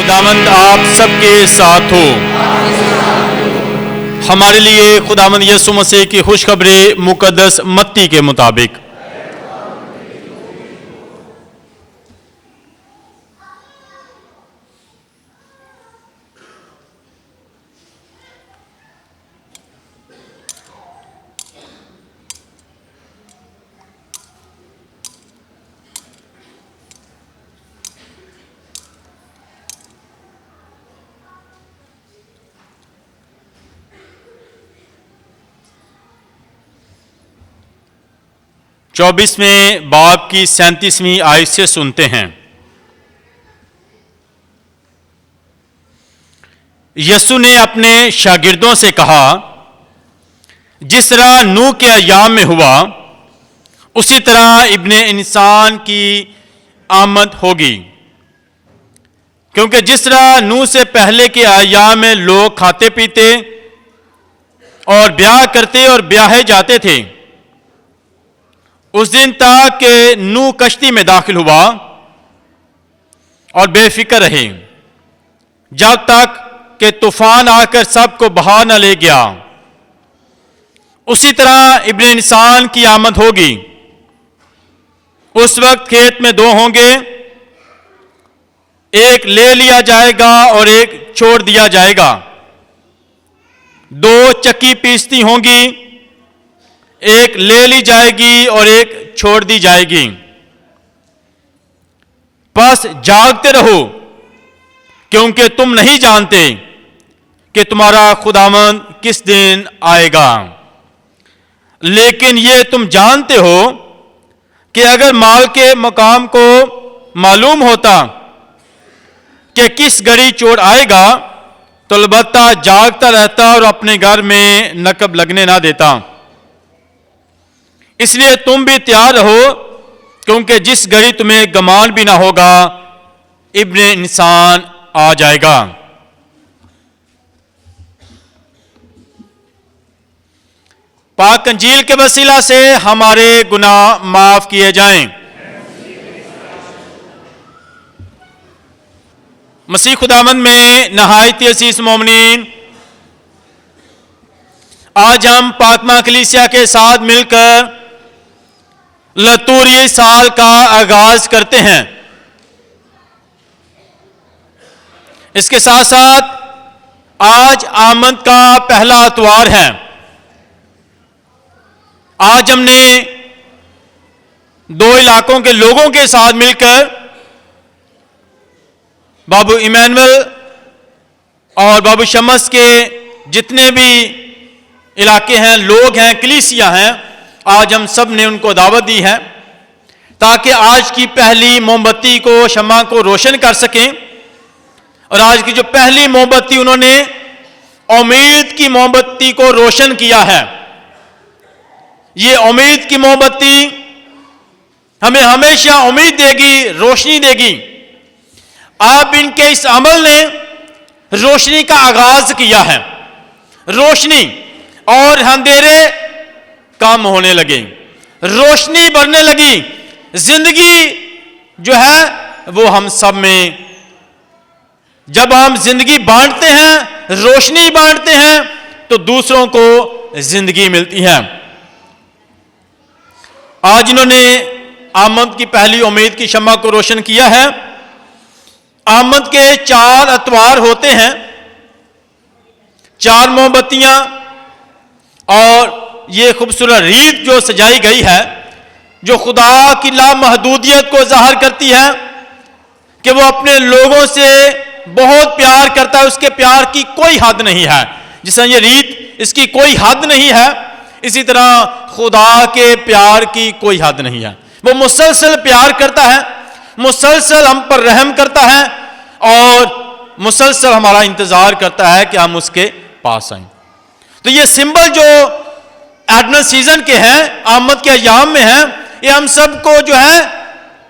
خداوند آپ سب کے ساتھ ہو۔ ہمارے لیے خداوند یسوع مسیح کی خوشخبری مقدس متی کے مطابق۔ چوبیسویں باب کی 37ویں آیت سے سنتے ہیں۔ یسوع نے اپنے شاگردوں سے کہا، جس طرح نوح کے ایام میں ہوا اسی طرح ابن انسان کی آمد ہوگی، کیونکہ جس طرح نوح سے پہلے کے ایام میں لوگ کھاتے پیتے اور بیاہ کرتے اور بیاہے جاتے تھے، اس دن تک کہ نوح کشتی میں داخل ہوا اور بے فکر رہے جب تک کہ طوفان آ کر سب کو بہا نہ لے گیا، اسی طرح ابن انسان کی آمد ہوگی۔ اس وقت کھیت میں دو ہوں گے، ایک لے لیا جائے گا اور ایک چھوڑ دیا جائے گا۔ دو چکی پیستی ہوں گی، ایک لے لی جائے گی اور ایک چھوڑ دی جائے گی۔ پس جاگتے رہو، کیونکہ تم نہیں جانتے کہ تمہارا خداوند کس دن آئے گا۔ لیکن یہ تم جانتے ہو کہ اگر مال کے مقام کو معلوم ہوتا کہ کس گھڑی چور آئے گا تو البتہ جاگتا رہتا اور اپنے گھر میں نقب لگنے نہ دیتا۔ اس لیے تم بھی تیار رہو، کیونکہ جس گھڑی تمہیں گمان بھی نہ ہوگا ابن انسان آ جائے گا۔ پاک انجیل کے وسیلہ سے ہمارے گناہ معاف کیے جائیں۔ مسیح خداوند میں نہایت عزیز مومنین، آج ہم پاکمہ کلیسیا کے ساتھ مل کر لتوری سال کا آغاز کرتے ہیں۔ اس کے ساتھ ساتھ آج آمد کا پہلا اتوار ہے۔ آج ہم نے دو علاقوں کے لوگوں کے ساتھ مل کر بابو ایمینول اور بابو شمس کے جتنے بھی علاقے ہیں، لوگ ہیں، کلیسیا ہیں، آج ہم سب نے ان کو دعوت دی ہے تاکہ آج کی پہلی موم بتی کو، شمع کو روشن کر سکیں۔ اور آج کی جو پہلی موم بتی انہوں نے امید کی موم بتی کو روشن کیا ہے۔ یہ امید کی موم بتی ہمیں ہمیشہ امید دے گی، روشنی دے گی۔ اب ان کے اس عمل نے روشنی کا آغاز کیا ہے، روشنی، اور اندھیرے کم ہونے لگے، روشنی بڑھنے لگی۔ زندگی جو ہے وہ ہم سب میں، جب ہم زندگی بانٹتے ہیں، روشنی بانٹتے ہیں، تو دوسروں کو زندگی ملتی ہے۔ آج انہوں نے آمد کی پہلی امید کی شمع کو روشن کیا ہے۔ آمد کے 4 اتوار ہوتے ہیں، 4 موم بتیاں، اور یہ خوبصورت ریت جو سجائی گئی ہے، جو خدا کی لامحدودیت کو ظاہر کرتی ہے کہ وہ اپنے لوگوں سے بہت پیار کرتا ہے، اس کے پیار کی کوئی حد نہیں ہے۔ جس طرح یہ ریت، اس کی کوئی حد نہیں ہے، اسی طرح خدا کے پیار کی کوئی حد نہیں ہے۔ وہ مسلسل پیار کرتا ہے، مسلسل ہم پر رحم کرتا ہے، اور مسلسل ہمارا انتظار کرتا ہے کہ ہم اس کے پاس آئیں۔ تو یہ سمبل جو ایڈونٹ سیزن کے ہیں، آمد کے ایام میں ہیں، یہ ہم سب کو جو ہے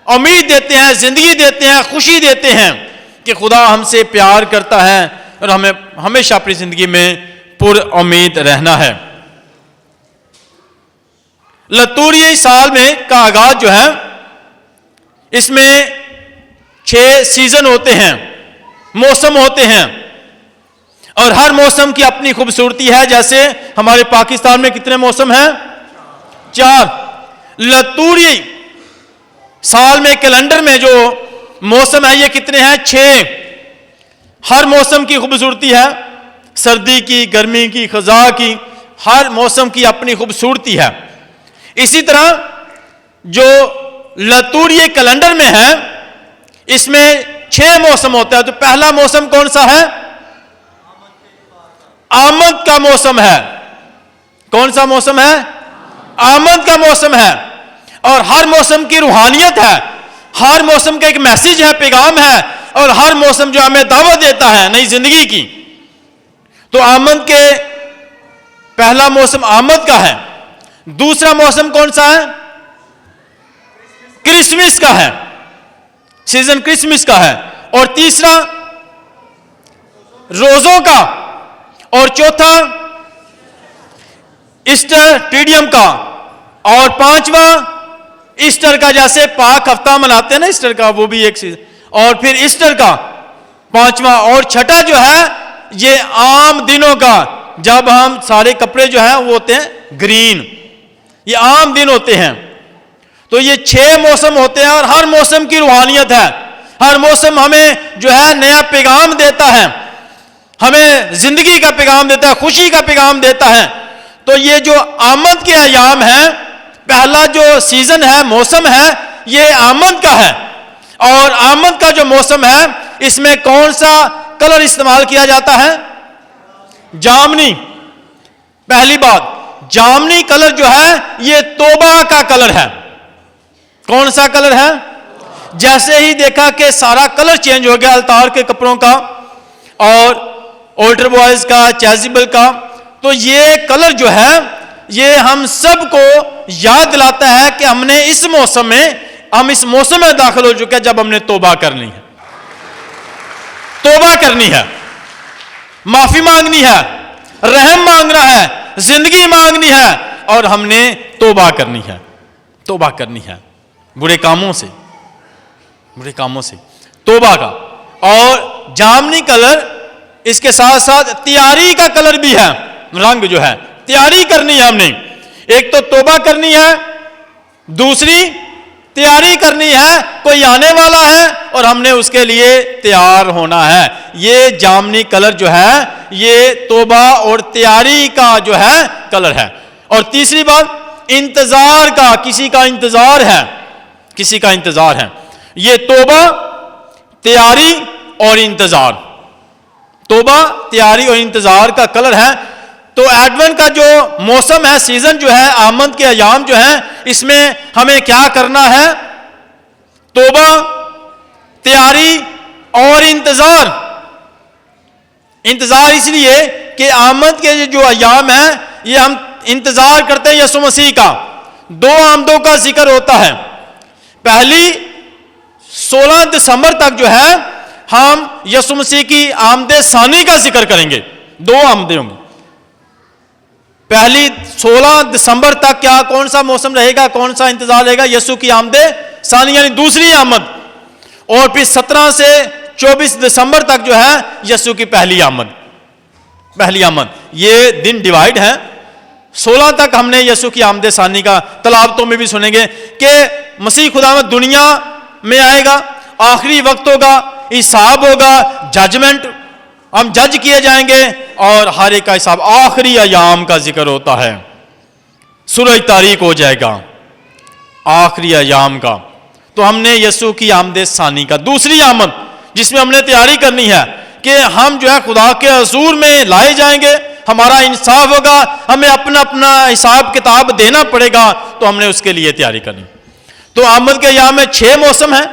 امید دیتے ہیں، زندگی دیتے ہیں، خوشی دیتے ہیں کہ خدا ہم سے پیار کرتا ہے اور ہمیں ہمیشہ اپنی زندگی میں پر امید رہنا ہے۔ لتوری سال میں کا آغاز جو ہے، اس میں 6 سیزن ہوتے ہیں۔ موسم ہوتے ہیں اور ہر موسم کی اپنی خوبصورتی ہے. جیسے ہمارے پاکستان میں کتنے موسم ہیں؟ 4. لتوری سال میں کیلنڈر میں جو موسم ہے یہ کتنے ہیں؟ 6. ہر موسم کی خوبصورتی ہے، سردی کی، گرمی کی، خزاں کی، ہر موسم کی اپنی خوبصورتی ہے. اسی طرح جو لتوری کیلنڈر میں ہے اس میں 6 موسم ہوتا ہے. تو پہلا موسم کون سا ہے؟ آمد کا موسم ہے. کون سا موسم ہے؟ آمد کا موسم ہے. اور ہر موسم کی روحانیت ہے، ہر موسم کا ایک میسج ہے، پیغام ہے، اور ہر موسم جو ہمیں دعوت دیتا ہے نئی زندگی کی. تو آمد کے پہلا موسم آمد کا ہے. دوسرا موسم کون سا ہے؟ کرسمس کا ہے، سیزن کرسمس کا ہے. اور تیسرا روزوں کا. اور چوتھا ایسٹر ٹیڈیم کا. اور پانچواں ایسٹر کا، جیسے پاک ہفتہ مناتے ہیں نا ایسٹر کا، وہ بھی ایک سیزن. اور پھر ایسٹر کا پانچواں. اور چھٹا جو ہے یہ عام دنوں کا، جب ہم سارے کپڑے جو ہیں وہ ہوتے ہیں گرین، یہ عام دن ہوتے ہیں. تو یہ 6 موسم ہوتے ہیں اور ہر موسم کی روحانیت ہے. ہر موسم ہمیں جو ہے نیا پیغام دیتا ہے، ہمیں زندگی کا پیغام دیتا ہے، خوشی کا پیغام دیتا ہے. تو یہ جو آمد کے ایام ہیں، پہلا جو سیزن ہے، موسم ہے، یہ آمد کا ہے. اور آمد کا جو موسم ہے اس میں کون سا کلر استعمال کیا جاتا ہے؟ جامنی. پہلی بات، جامنی کلر جو ہے یہ توبہ کا کلر ہے. کون سا کلر ہے؟ جیسے ہی دیکھا کہ سارا کلر چینج ہو گیا التار کے کپڑوں کا اور آلٹر بوائز کا، چیزیبل کا، تو یہ کلر جو ہے یہ ہم سب کو یاد دلاتا ہے کہ ہم نے اس موسم میں داخل ہو چکے ہیں جب ہم نے توبہ کرنی ہے. توبہ کرنی ہے، معافی مانگنی ہے، رحم مانگنا ہے، زندگی مانگنی ہے، اور ہم نے توبہ کرنی ہے. توبہ کرنی ہے برے کاموں سے، برے کاموں سے، توبہ کا. اور جامنی کلر اس کے ساتھ ساتھ تیاری کا کلر بھی ہے. رنگ جو ہے تیاری کرنی ہے ہم نے. ایک تو توبہ کرنی ہے، دوسری تیاری کرنی ہے. کوئی آنے والا ہے اور ہم نے اس کے لیے تیار ہونا ہے. یہ جامنی کلر جو ہے یہ توبہ اور تیاری کا جو ہے کلر ہے. اور تیسری بات، انتظار کا. کسی کا انتظار ہے، کسی کا انتظار ہے. یہ توبہ، تیاری اور انتظار، توبہ، تیاری اور انتظار کا کلر ہے. تو ایڈونٹ کا جو موسم ہے، سیزن جو ہے، آمد کے ایام جو ہیں، اس میں ہمیں کیا کرنا ہے؟ توبہ، تیاری اور انتظار. انتظار اس لیے کہ آمد کے جو ایام ہیں یہ ہم انتظار کرتے ہیں یسوع مسیح کا. 2 آمدوں کا ذکر ہوتا ہے. پہلی 16 دسمبر تک جو ہے ہم یسوع مسیح کی آمد ثانی کا ذکر کریں گے. 2 آمدیں ہوں گی. پہلی 16 دسمبر تک کیا کون سا موسم رہے گا، کون سا انتظار رہے گا؟ یسوع کی آمد ثانی یعنی دوسری آمد. اور پھر 17 سے 24 دسمبر تک جو ہے یسوع کی پہلی آمد. پہلی آمد. یہ دن ڈیوائیڈ ہیں. 16 تک ہم نے یسوع کی آمد ثانی کا تلاوتوں میں بھی سنیں گے کہ مسیح خداوند دنیا میں آئے گا، آخری وقت ہوگا، حساب ہوگا، ججمنٹ، ہم جج کیے جائیں گے اور ہر ایک کا حساب. آخری ایام کا ذکر ہوتا ہے، سورج تاریک ہو جائے گا، آخری ایام کا. تو ہم نے یسوع کی آمد ثانی کا دوسری آمد جس میں ہم نے تیاری کرنی ہے کہ ہم جو ہے خدا کے حضور میں لائے جائیں گے، ہمارا انصاف ہوگا، ہمیں اپنا اپنا حساب کتاب دینا پڑے گا. تو ہم نے اس کے لیے تیاری کرنی. تو آمد کے ایام میں 6 موسم ہیں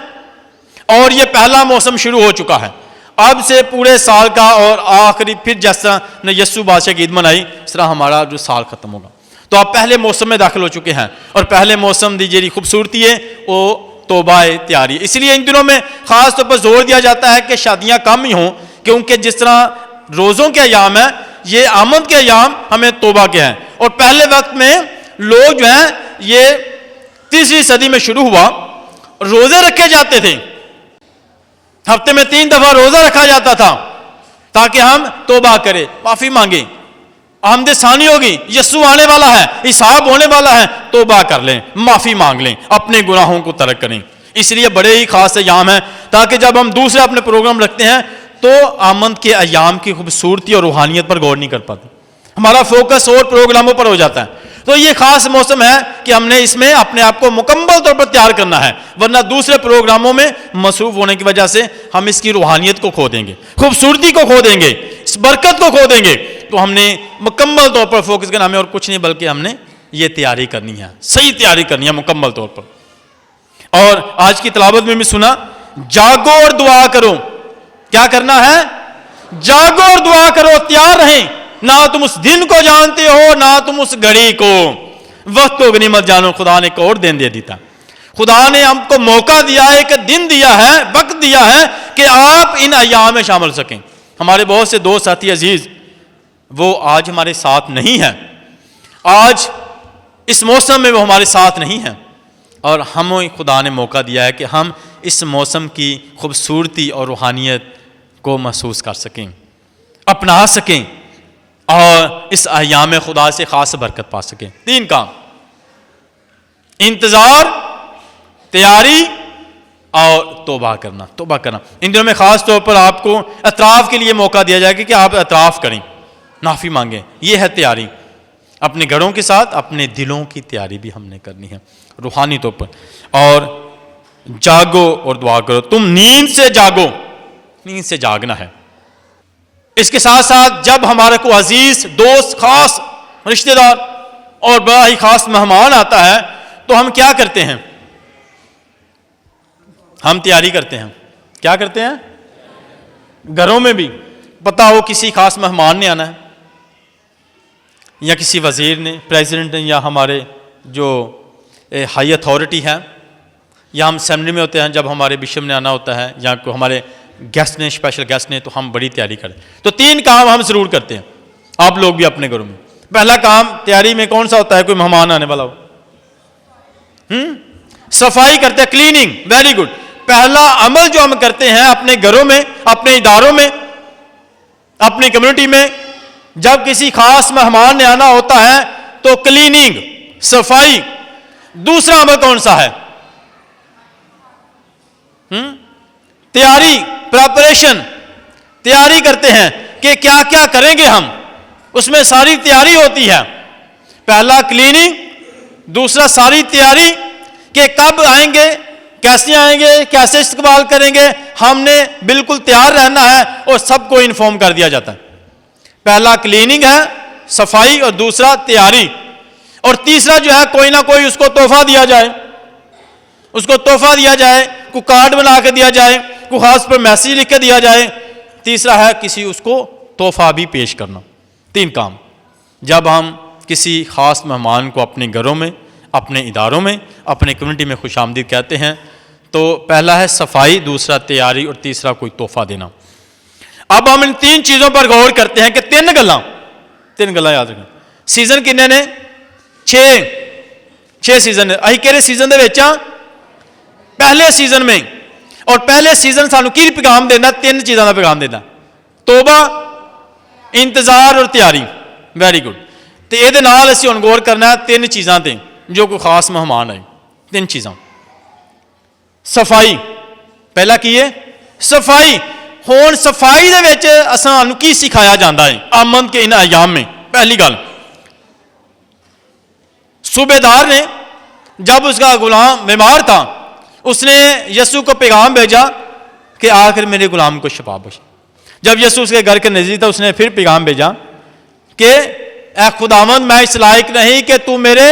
اور یہ پہلا موسم شروع ہو چکا ہے. اب سے پورے سال کا اور آخری پھر جس طرح نے یسوع بادشاہ کی عید منائی اس طرح ہمارا جو سال ختم ہوگا. تو آپ پہلے موسم میں داخل ہو چکے ہیں اور پہلے موسم دی جیری خوبصورتی ہے وہ توبہ تیاری. اس لیے ان دنوں میں خاص طور پر زور دیا جاتا ہے کہ شادیاں کم ہی ہوں، کیونکہ جس طرح روزوں کے ایام ہیں یہ آمد کے ایام ہمیں توبہ کے ہیں. اور پہلے وقت میں لوگ جو ہیں یہ 3 صدی میں شروع ہوا، روزے رکھے جاتے تھے. ہفتے میں 3 دفعہ روزہ رکھا جاتا تھا تاکہ ہم توبہ کریں، معافی مانگیں. آمد ثانی ہوگی، یسوع آنے والا ہے، حساب ہونے والا ہے، توبہ کر لیں، معافی مانگ لیں، اپنے گناہوں کو ترک کریں. اس لیے بڑے ہی خاص ایام ہیں تاکہ جب ہم دوسرے اپنے پروگرام رکھتے ہیں تو آمد کے ایام کی خوبصورتی اور روحانیت پر غور نہیں کر پاتے، ہمارا فوکس اور پروگراموں پر ہو جاتا ہے. تو یہ خاص موسم ہے کہ ہم نے اس میں اپنے آپ کو مکمل طور پر تیار کرنا ہے، ورنہ دوسرے پروگراموں میں مصروف ہونے کی وجہ سے ہم اس کی روحانیت کو کھو دیں گے، خوبصورتی کو کھو دیں گے، اس برکت کو کھو دیں گے. تو ہم نے مکمل طور پر فوکس کرنا ہے اور کچھ نہیں بلکہ ہم نے یہ تیاری کرنی ہے، صحیح تیاری کرنی ہے مکمل طور پر. اور آج کی تلاوت میں بھی سنا، جاگو اور دعا کرو. کیا کرنا ہے؟ جاگو اور دعا کرو، تیار رہیں. نہ تم اس دن کو جانتے ہو نہ تم اس گھڑی کو. وقت کو غنیمت جانو، خدا نے ایک اور دن دے دیتا. خدا نے ہم کو موقع دیا ہے، ایک دن دیا ہے، وقت دیا ہے کہ آپ ان ایام میں شامل سکیں. ہمارے بہت سے دوست ساتھی عزیز وہ آج ہمارے ساتھ نہیں ہیں، آج اس موسم میں وہ ہمارے ساتھ نہیں ہیں، اور ہمیں خدا نے موقع دیا ہے کہ ہم اس موسم کی خوبصورتی اور روحانیت کو محسوس کر سکیں، اپنا سکیں اور اس ایام خدا سے خاص برکت پا سکیں. 3 کام: انتظار، تیاری اور توبہ کرنا. توبہ کرنا ان دنوں میں خاص طور پر آپ کو اعتراف کے لیے موقع دیا جائے گا کہ آپ اعتراف کریں، معافی مانگیں. یہ ہے تیاری. اپنے گھروں کے ساتھ اپنے دلوں کی تیاری بھی ہم نے کرنی ہے روحانی طور پر. اور جاگو اور دعا کرو. تم نیند سے جاگو، نیند سے جاگنا ہے. اس کے ساتھ ساتھ جب ہمارے کو عزیز دوست، خاص رشتہ دار اور بڑا ہی خاص مہمان آتا ہے تو ہم کیا کرتے ہیں؟ ہم تیاری کرتے ہیں. کیا کرتے ہیں؟ گھروں میں بھی پتا ہو کسی خاص مہمان نے آنا ہے، یا کسی وزیر نے، پریزیڈنٹ نے، یا ہمارے جو ہائی اتھارٹی ہے، یا ہم اسمبلی میں ہوتے ہیں جب ہمارے بشپ نے آنا ہوتا ہے، یا کوئی ہمارے گیسٹ نے، اسپیشل گیسٹ نے، تو ہم بڑی تیاری کریں. تو 3 کام ہم ضرور کرتے ہیں، آپ لوگ بھی اپنے گھروں میں. پہلا کام تیاری میں کون سا ہوتا ہے؟ کوئی مہمان آنے والا ہو، صفائی کرتے ہیں، کلیننگ. Very good. پہلا عمل جو ہم کرتے ہیں اپنے گھروں میں، اپنے اداروں میں، اپنی کمیونٹی میں، جب کسی خاص مہمان نے آنا ہوتا ہے تو کلیننگ، صفائی. دوسرا عمل کون سا ہے؟ تیاری، پریپریشن. تیاری کرتے ہیں کہ کیا کیا کریں گے ہم، اس میں ساری تیاری ہوتی ہے. پہلا کلیننگ، دوسرا ساری تیاری کہ کب آئیں گے، کیسے آئیں گے، کیسے استقبال کریں گے. ہم نے بالکل تیار رہنا ہے اور سب کو انفارم کر دیا جاتا ہے. پہلا کلیننگ ہے، صفائی، اور دوسرا تیاری. اور تیسرا جو ہے کوئی نہ کوئی اس کو تحفہ دیا جائے، اس کو تحفہ دیا جائے، کوئی کارڈ بنا کے دیا جائے، کوئی خاص پر میسیج لکھ کے دیا جائے. تیسرا ہے کسی اس کو تحفہ بھی پیش کرنا. 3 کام جب ہم کسی خاص مہمان کو اپنے گھروں میں، اپنے اداروں میں، اپنے کمیونٹی میں خوش آمدید کہتے ہیں تو پہلا ہے صفائی، دوسرا تیاری، اور تیسرا کوئی تحفہ دینا. اب ہم ان 3 چیزوں پر غور کرتے ہیں کہ 3 گلاں یاد رکھیں. سیزن کتنے نے؟ 6 سیزن. اہی کہڑے سیزن دے وچ پہلے سیزن میں، اور پہلے سیزن سانو کی پیغام دینا؟ 3 چیزاں کا پیغام دینا: توبہ، انتظار اور تیاری. Very good. تو یہ نال اسی ہن غور کرنا ہے 3 چیزاں تے جو کوئی خاص مہمان آئے. 3 چیزاں. صفائی پہلا کی ہے؟ صفائی. ہون صفائی دے وچ اساں کی سکھایا جاتا ہے آمد کے ان ایام میں؟ پہلی گل، صوبے دار نے جب اس کا غلام بیمار تھا اس نے یسوع کو پیغام بھیجا کہ آ کر میرے غلام کو شفا بخش. جب یسوع اس کے گھر کے نزدیک تھا اس نے پھر پیغام بھیجا کہ اے خداوند میں اس لائق نہیں کہ تو میرے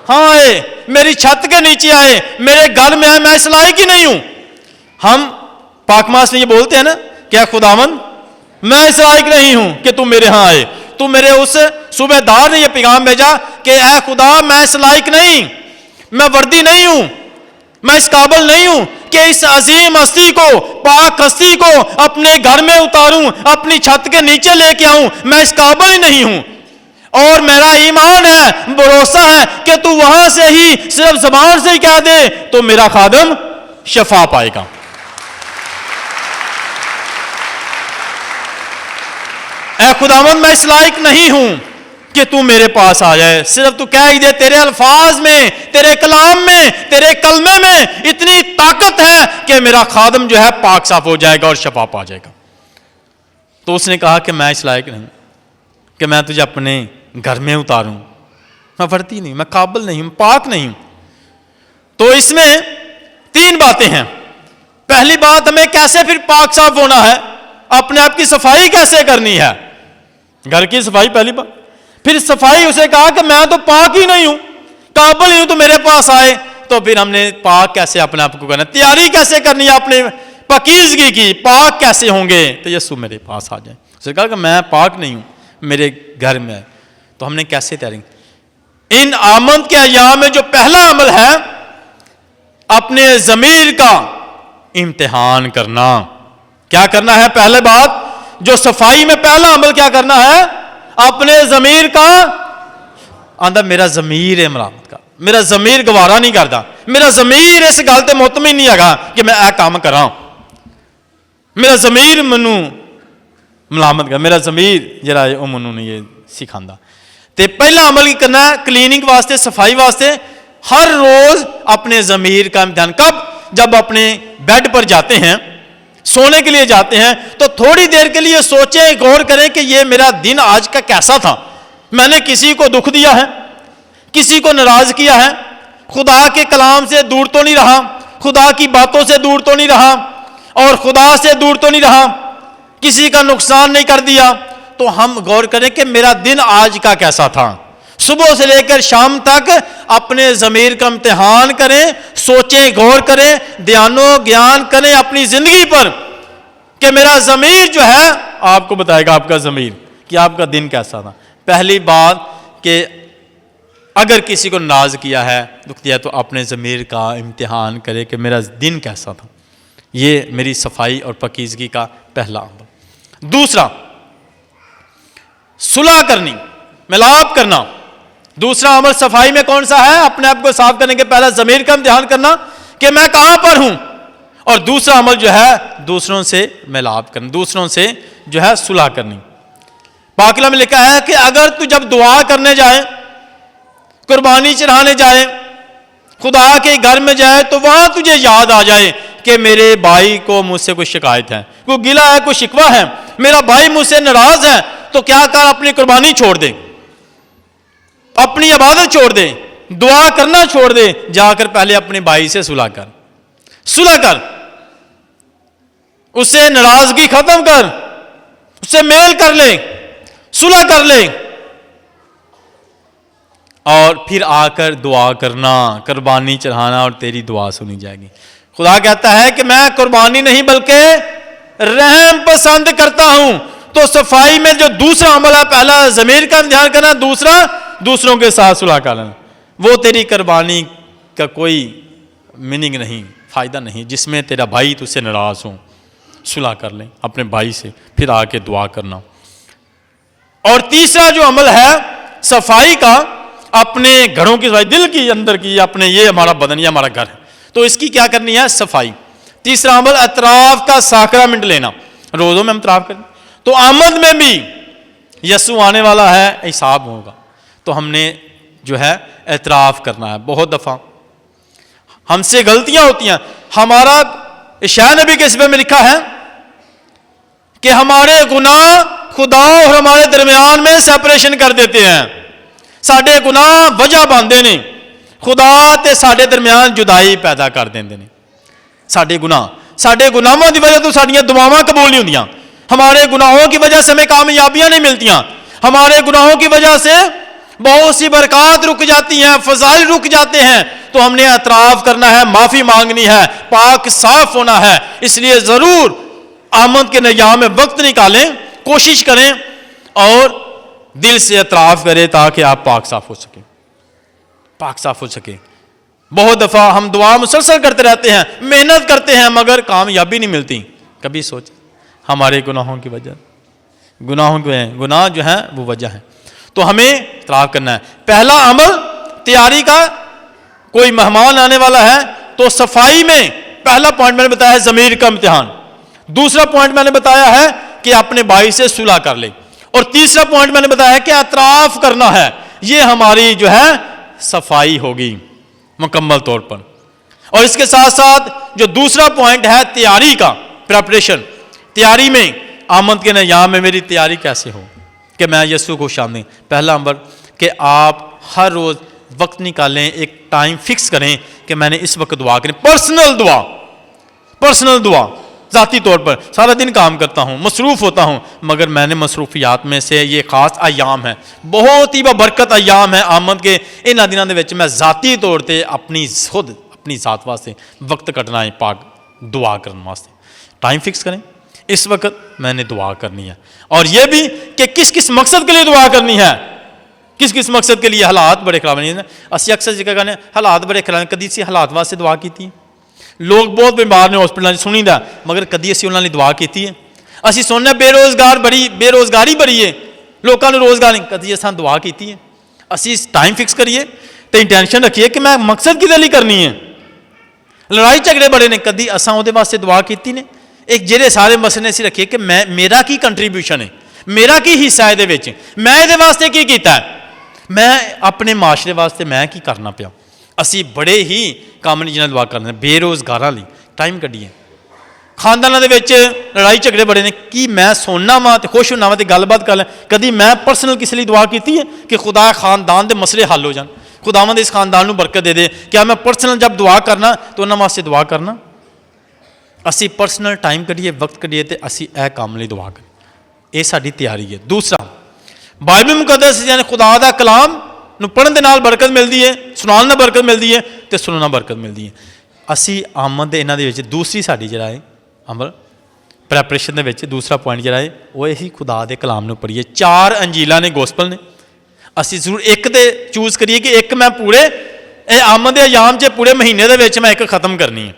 ہاں آئے، میری چھت کے نیچے آئے، میرے گھر میں آئے، میں اس لائق ہی نہیں ہوں. ہم پاک ماس میں یہ بولتے ہیں نا کہ اے خداوند میں اس لائق نہیں ہوں کہ تم میرے ہاں آئے. تو میرے اس صوبے دار نے یہ پیغام بھیجا کہ اے خدا میں اس لائق نہیں، میں وردی نہیں ہوں، میں اس قابل نہیں ہوں کہ اس عظیم ہستی کو، پاک ہستی کو اپنے گھر میں اتاروں، اپنی چھت کے نیچے لے کے آؤں. میں اس قابل ہی نہیں ہوں. اور میرا ایمان ہے، بھروسہ ہے کہ تو وہاں سے ہی صرف زبان سے ہی کہہ دے تو میرا خادم شفا پائے گا. اے خداوند میں اس لائق نہیں ہوں کہ تو میرے پاس آ جائے، صرف تو کہہ ہی دے، تیرے الفاظ میں، تیرے کلام میں، تیرے کلمے میں اتنی طاقت ہے کہ میرا خادم جو ہے پاک صاف ہو جائے گا اور شفا پا جائے گا۔ تو اس نے کہا کہ میں اس لائق نہیں کہ میں تجھے اپنے گھر میں اتاروں، میں ورتی نہیں، میں قابل نہیں ہوں، پاک نہیں ہوں۔ تو اس میں 3 باتیں ہیں۔ پہلی بات، ہمیں کیسے پھر پاک صاف ہونا ہے، اپنے آپ کی صفائی کیسے کرنی ہے، گھر کی صفائی پہلی بات۔ پھر صفائی، اسے کہا کہ میں تو پاک ہی نہیں ہوں، قابل ہی ہوں تو میرے پاس آئے۔ تو پھر ہم نے پاک کیسے اپنے آپ کو کرنا، تیاری کیسے کرنی ہے اپنے پاکیزگی کی، پاک کیسے ہوں گے، تو یسوع میرے پاس آ جائیں۔ اسے کہا کہ میں پاک نہیں ہوں، میرے گھر میں ہے۔ تو ہم نے کیسے تیاری، ان آمد کے ایام میں جو پہلا عمل ہے اپنے ضمیر کا امتحان کرنا۔ کیا کرنا ہے؟ پہلے بات جو صفائی میں پہلا عمل کیا کرنا ہے، اپنے ضمیر کا آندہ، میرا ضمیر ہے ملامت کا، میرا ضمیر گوارا نہیں کرتا، میرا ضمیر اس گل تے مطمئن نہیں ہے کہ میں اے کام کراں، میرا ضمیر منو ملامت کا، میرا ضمیر جڑا ہے وہ منو نہیں یہ سکھاندا۔ تے پہلا عمل کی کرنا ہے کلیننگ واسطے، صفائی واسطے، ہر روز اپنے ضمیر کا امتحان۔ کب؟ جب اپنے بیڈ پر جاتے ہیں، سونے کے لیے جاتے ہیں، تو تھوڑی دیر کے لیے سوچیں، غور کریں کہ یہ میرا دن آج کا کیسا تھا، میں نے کسی کو دکھ دیا ہے، کسی کو ناراض کیا ہے، خدا کے کلام سے دور تو نہیں رہا، خدا کی باتوں سے دور تو نہیں رہا، اور خدا سے دور تو نہیں رہا، کسی کا نقصان نہیں کر دیا۔ تو ہم غور کریں کہ میرا دن آج کا کیسا تھا۔ صبح سے لے کر شام تک اپنے ضمیر کا امتحان کریں، سوچیں، غور کریں، دھیان و گیان کریں اپنی زندگی پر کہ میرا ضمیر جو ہے، آپ کو بتائے گا آپ کا ضمیر کہ آپ کا دن کیسا تھا۔ پہلی بات کہ اگر کسی کو ناز کیا ہے، دکھ دیا، تو اپنے ضمیر کا امتحان کرے کہ میرا دن کیسا تھا۔ یہ میری صفائی اور پاکیزگی کا پہلا عمل۔ دوسرا، صلح کرنی، ملاپ کرنا۔ دوسرا عمل صفائی میں کون سا ہے؟ اپنے آپ کو صاف کرنے کے پہلا ضمیر کا امتحان کرنا کہ میں کہاں پر ہوں، اور دوسرا عمل جو ہے دوسروں سے ملاپ کرنا، دوسروں سے جو ہے صلح کرنی۔ پاک کلام میں لکھا ہے کہ اگر تو جب دعا کرنے جائے، قربانی چڑھانے جائے، خدا کے گھر میں جائے، تو وہاں تجھے یاد آ جائے کہ میرے بھائی کو مجھ سے کوئی شکایت ہے، کوئی گلہ ہے، کوئی شکوہ ہے، میرا بھائی مجھ سے ناراض ہے، تو کیا کر، اپنی قربانی چھوڑ دے، اپنی عبادت چھوڑ دے، دعا کرنا چھوڑ دے، جا کر پہلے اپنے بھائی سے صلح کر، صلح کر، اس سے ناراضگی ختم کر، اس سے میل کر لے، صلح کر لے، اور پھر آ کر دعا کرنا، قربانی چڑھانا، اور تیری دعا سنی جائے گی۔ خدا کہتا ہے کہ میں قربانی نہیں بلکہ رحم پسند کرتا ہوں۔ تو صفائی میں جو دوسرا عمل ہے، پہلا ضمیر کا امتحان کرنا، دوسرا دوسروں کے ساتھ صلح کرنا۔ وہ تیری قربانی کا کوئی میننگ نہیں، فائدہ نہیں، جس میں تیرا بھائی تجھ سے ناراض ہو، صلح کر لیں اپنے بھائی سے، پھر آ کے دعا کرنا۔ اور تیسرا جو عمل ہے صفائی کا، اپنے گھروں کی صفائی، دل کی اندر کی، اپنے یہ ہمارا بدن، یہ ہمارا گھر ہے، تو اس کی کیا کرنی ہے؟ صفائی۔ تیسرا عمل اطراف کا ساکرامنٹ لینا، روزوں میں ہم اطراف کریں۔ تو آمد میں بھی یسوع آنے والا ہے، حساب ہوگا، تو ہم نے جو ہے اعتراف کرنا ہے۔ بہت دفعہ ہم سے غلطیاں ہوتی ہیں۔ ہمارا اشعیا نبی کے سفر میں لکھا ہے کہ ہمارے گناہ خدا اور ہمارے درمیان میں سیپریشن کر دیتے ہیں، ساڈے گناہ وجہ باندھے نے، خدا تے ساڈے درمیان جدائی پیدا کر دیندے نے۔ ساڈے گناہوں کی وجہ تو ساڈیاں دعاواں قبول نہیں ہوندیاں، ہمارے گناہوں کی وجہ سے ہمیں کامیابیاں نہیں ملتیاں، ہمارے گناہوں کی وجہ سے بہت سی برکات رک جاتی ہیں، فضائل رک جاتے ہیں۔ تو ہم نے اعتراف کرنا ہے، معافی مانگنی ہے، پاک صاف ہونا ہے۔ اس لیے ضرور آمد کے ایام میں وقت نکالیں، کوشش کریں اور دل سے اعتراف کریں تاکہ آپ پاک صاف ہو سکیں، پاک صاف ہو سکیں۔ بہت دفعہ ہم دعا مسلسل کرتے رہتے ہیں، محنت کرتے ہیں، مگر کامیابی نہیں ملتی۔ کبھی سوچ، ہمارے گناہوں کی وجہ، گناہ جو ہیں وہ وجہ ہے۔ تو ہمیں اعتراف کرنا ہے۔ پہلا عمل تیاری کا، کوئی مہمان آنے والا ہے تو صفائی میں پہلا پوائنٹ میں نے بتایا ہے ضمیر کا امتحان، دوسرا پوائنٹ میں نے بتایا ہے کہ اپنے بھائی سے صلح کر لے، اور تیسرا پوائنٹ میں نے بتایا کہ اعتراف کرنا ہے، یہ ہماری جو ہے صفائی ہوگی مکمل طور پر۔ اور اس کے ساتھ ساتھ جو دوسرا پوائنٹ ہے تیاری کا، پریپریشن، تیاری میں آمد کے ایام میں میری تیاری کیسے ہو کہ میں یسوع کو شامل۔ پہلا نمبر کہ آپ ہر روز وقت نکالیں، ایک ٹائم فکس کریں کہ میں نے اس وقت دعا کریں، پرسنل دعا، ذاتی طور پر۔ سارا دن کام کرتا ہوں، مصروف ہوتا ہوں، مگر میں نے مصروفیات میں سے یہ خاص ایام ہے، بہت ہی برکت ایام ہے آمد کے، انہاں دنوں دے وچ میں ذاتی طور تے اپنی ذات واسطے وقت کٹنا ہے، پاک دعا کرنے واسطے ٹائم فکس کریں، اس وقت میں نے دعا کرنی ہے۔ اور یہ بھی کہ کس کس مقصد کے لیے دعا کرنی ہے، کس کس مقصد کے لیے۔ حالات بڑے خراب نہیں ہیں، اسی اکثر ذکر کرنے حالات بڑے خراب، کدی سی حالات واسطے دعا کیتی ہے، لوگ بہت بیمار نے ہاسپٹل سنی دا، مگر کدی اسی انہوں نے دعا کیتی ہے۔ اسی سننے بے روزگاری بڑی ہے، لوگوں نے روزگار نہیں، کدی اساں دعا کیتی ہے۔ اسی ٹائم فکس کریے تے انٹینشن رکھیے کہ میں مقصد کدے لیے کرنی ہے۔ لڑائی جھگڑے بڑے نے، کدی اساں وہ واسطے دعا کیتی نے۔ ایک جڑے سارے مسئلے اسی رکھیے کہ میرا کی کنٹریبیوشن ہے، میرا کی حصہ ہے دے وچ، میں یہ واسطے کی کیتا ہے، میں اپنے معاشرے واسطے میں کی کرنا پیا۔ اسی بڑے ہی کام نے جنہیں دعا کرنا، بے روزگاراں لئی ٹائم کڈیے۔ خاندانوں دے وچ لڑائی جھگڑے بڑے نے، کی میں سننا وا تے خوش ہونا وا تے گل بات کر لیں، کدی میں پرسنل کسی لیے دعا کیتی ہے کہ خدا خاندان دے مسئلے حل ہو جان، خداوند اس خاندان نو برکت دے دے۔ کیا میں پرسنل جب دعا کرنا تو انہاں واسطے دعا کرنا؟ اسی پرسنل ٹائم کڈیے، وقت کڈیے تے اسی اے کام لئی دعا کریں، یہ ساری تیاری ہے۔ دوسرا بائبل مقدس یعنی خدا دا کلام نو پڑھن دے نال برکت ملدی ہے، سنان نال برکت ملدی ہے تے سننا برکت ملدی ہے۔ اسی آمد دے انہاں دے وچ دوسری ساڈی جڑا ہے عمل پریپریشن دے وچ دوسرا پوائنٹ جڑا ہے وہ یہی خدا دے کلام نو پڑھیے۔ 4 انجیلاں نے، گوسپل نے، اسی ضرور ایک تے چوز کریے کہ ایک میں پورے اے آمد دے ایام چ پورے مہینے دے وچ میں ایک ختم کرنی ہے۔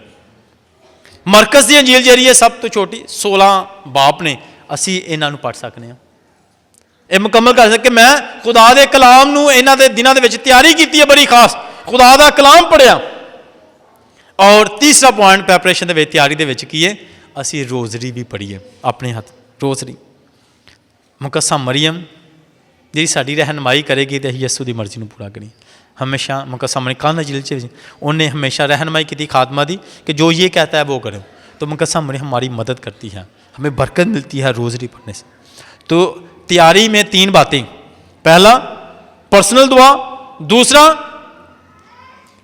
مرکز دی انجیل جڑی ہے سب تو چھوٹی 16 باب نے، اسی انہاں نو پڑھ سکنے ہیں، یہ مکمل کر سکتے کہ میں خدا دے کلام نو انہاں دے دنوں دے وچ تیاری کیتی ہے بڑی خاص، خدا دا کلام پڑھیا۔ اور تیسرا پوائنٹ پریپریشن دے وچ تیاری دے وچ کی ہے، اسی روزری بھی پڑھیے اپنے ہاتھ، روزری مقدسہ مریم جی ساری رہنمائی کرے گی تے یسوع دی مرضی نو پورا کری۔ ہمیشہ مقدسہ مریم کان انجیل چ انہیں ہمیشہ رہنمائی کی تھی خاتمہ دی کہ جو یہ کہتا ہے وہ کرو، تو مقدسہ مریم ہماری مدد کرتی ہے، ہمیں برکت ملتی ہے روزری پڑھنے سے۔ تو تیاری میں 3 باتیں، پہلا پرسنل دعا، دوسرا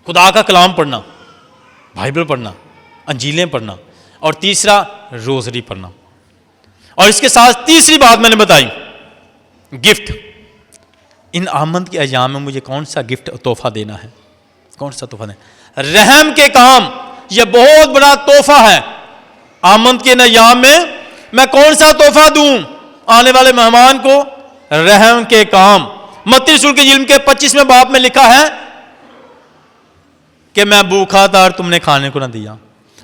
خدا کا کلام پڑھنا، بائبل پڑھنا، انجیلیں پڑھنا، اور تیسرا روزری پڑھنا۔ اور اس کے ساتھ تیسری بات میں نے بتائی گفٹ، ان آمد کے ایام میں مجھے کون سا گفٹ تحفہ دینا ہے، کون سا تحفہ دینا؟ رحم کے کام، یہ بہت بڑا تحفہ ہے۔ آمد کے ایام میں کون سا تحفہ دوں آنے والے مہمان کو؟ رحم کے کام۔ متی رسول کے انجیل کے 25ویں باب میں لکھا ہے کہ میں بھوکا تھا اور تم نے کھانے کو نہ دیا،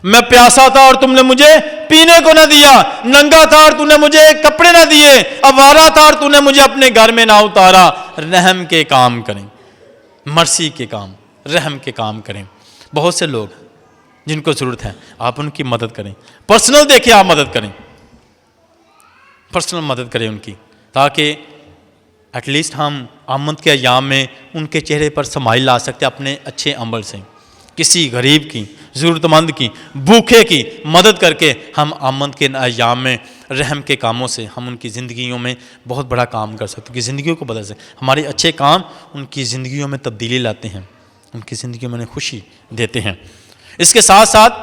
میں پیاسا تھا اور تم نے مجھے پینے کو نہ دیا، ننگا تھا اور تم نے مجھے کپڑے نہ دیے، آوارہ تھا اور تم نے مجھے اپنے گھر میں نہ اتارا۔ رحم کے کام کریں، مرسی کے کام، رحم کے کام کریں۔ بہت سے لوگ جن کو ضرورت ہے، آپ ان کی مدد کریں، پرسنل دیکھیں، آپ مدد کریں، پرسنل مدد کریں ان کی، تاکہ ایٹ لیسٹ ہم آمد کے ایام میں ان کے چہرے پر سمائل لا سکتے اپنے اچھے عمل سے۔ کسی غریب کی، ضرورت مند کی، بھوکے کی مدد کر کے ہم آمد کے ایام میں رحم کے کاموں سے ہم ان کی زندگیوں میں بہت بڑا کام کر سکتے ہیں، ان کی زندگیوں کو بدل سکتے ہیں۔ ہمارے اچھے کام ان کی زندگیوں میں تبدیلی لاتے ہیں، ان کی زندگیوں میں خوشی دیتے ہیں۔ اس کے ساتھ ساتھ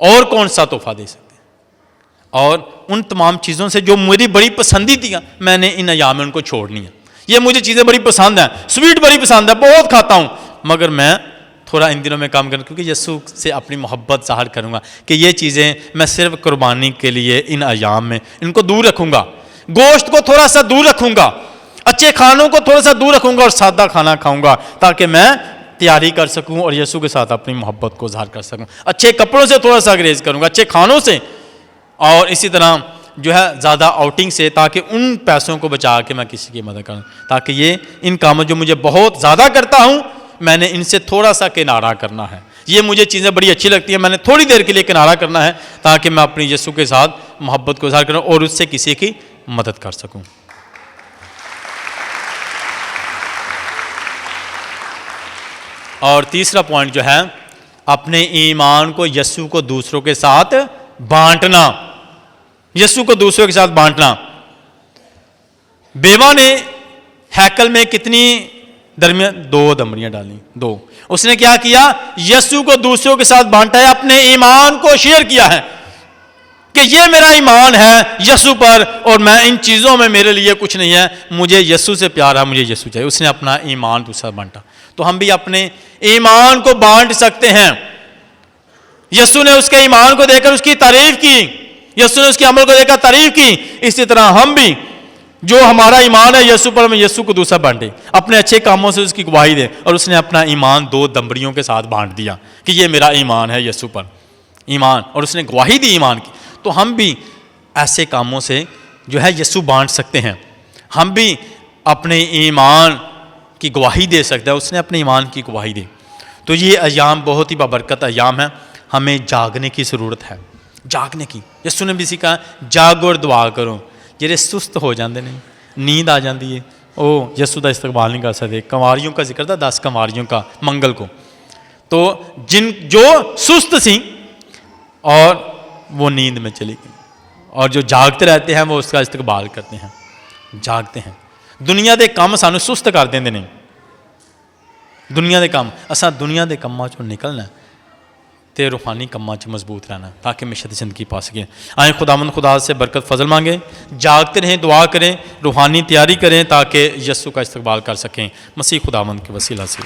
اور کون سا تحفہ دے سکتے ہیں؟ اور ان تمام چیزوں سے جو میری بڑی پسندی تھی میں نے ان ایام میں ان کو چھوڑنی ہے۔ یہ مجھے چیزیں بڑی پسند ہیں، سویٹ بڑی پسند ہے، بہت کھاتا ہوں، مگر میں تھوڑا ان دنوں میں کام کروں کیونکہ یسوع سے اپنی محبت ظاہر کروں گا کہ یہ چیزیں میں صرف قربانی کے لیے ان ایام میں ان کو دور رکھوں گا، گوشت کو تھوڑا سا دور رکھوں گا، اچھے کھانوں کو تھوڑا سا دور رکھوں گا اور سادہ کھانا کھاؤں گا، تاکہ میں تیاری کر سکوں اور یسوع کے ساتھ اپنی محبت کو ظاہر کر سکوں۔ اچھے کپڑوں سے تھوڑا سا گریز کروں گا، اچھے کھانوں سے، اور اسی طرح جو ہے زیادہ آؤٹنگ سے، تاکہ ان پیسوں کو بچا کے میں کسی کی مدد کروں، تاکہ یہ ان کاموں جو مجھے بہت زیادہ کرتا ہوں میں نے ان سے تھوڑا سا کنارہ کرنا ہے۔ یہ مجھے چیزیں بڑی اچھی لگتی ہیں، میں نے تھوڑی دیر کے لیے کنارہ کرنا ہے، تاکہ میں اپنی یسوع کے ساتھ محبت کو اظہار کروں اور اس سے کسی کی مدد کر سکوں. اور تیسرا پوائنٹ جو ہے اپنے ایمان کو یسوع کو دوسروں کے ساتھ بانٹنا. یسوع کو دوسروں کے ساتھ بانٹنا. بیوہ نے ہیکل میں کتنی درمیان 2 دمڑیاں ڈالیں, 2. اس نے کیا کیا؟ یسوع کو دوسروں کے ساتھ بانٹا ہے, اپنے ایمان کو شیئر کیا ہے کہ یہ میرا ایمان ہے یسوع پر, اور میں ان چیزوں میں میرے لیے کچھ نہیں ہے, مجھے یسوع سے پیار ہے, مجھے یسوع چاہیے. اس نے اپنا ایمان دوسرا بانٹا. تو ہم بھی اپنے ایمان کو بانٹ سکتے ہیں. یسوع نے اس کے ایمان کو دیکھ کر اس کی تعریف کی, یسوع نے اس کے عمل کو دیکھ کر تعریف کی. اسی طرح ہم بھی جو ہمارا ایمان ہے یسوع پر, ہمیں یسوع کو دوسرا بانٹے, اپنے اچھے کاموں سے اس کی گواہی دے. اور اس نے اپنا ایمان 2 دمبریوں کے ساتھ بانٹ دیا کہ یہ میرا ایمان ہے یسوع پر ایمان, اور اس نے گواہی دی ایمان کی. تو ہم بھی ایسے کاموں سے جو ہے یسوع بانٹ سکتے ہیں. ہم بھی اپنے ایمان کی گواہی دے سکتے ہیں. اس نے اپنے ایمان کی گواہی دی. تو یہ ایام بہت ہی بابرکت ایام ہیں. ہمیں جاگنے کی ضرورت ہے, جاگنے کی. یسوع نے بھی سکھا جاگو اور دعا کرو. جڑے سست ہو جاندے نہیں, نیند آ جاندی ہے, او یسوع دا استقبال نہیں کر سکتے. کنواریوں کا ذکر تھا, 10 کنواریوں کا منگل کو. تو جو سست سی اور وہ نیند میں چلی گئی, اور جو جاگتے رہتے ہیں وہ اس کا استقبال کرتے ہیں, جاگتے ہیں. دنیا دے کام سانو سست کر دیندے نہیں. دنیا دے کام, اساں دنیا دے کاماں چوں نکلنا ہے تے روحانی کاماں چ مضبوط رہنا تاکہ ہمیشہ زندگی پا سکیں. آئیں خداوند خدا سے برکت فضل مانگیں, جاگتے رہیں, دعا کریں, روحانی تیاری کریں تاکہ یسوع کا استقبال کر سکیں مسیح خداوند کے وسیلہ سے.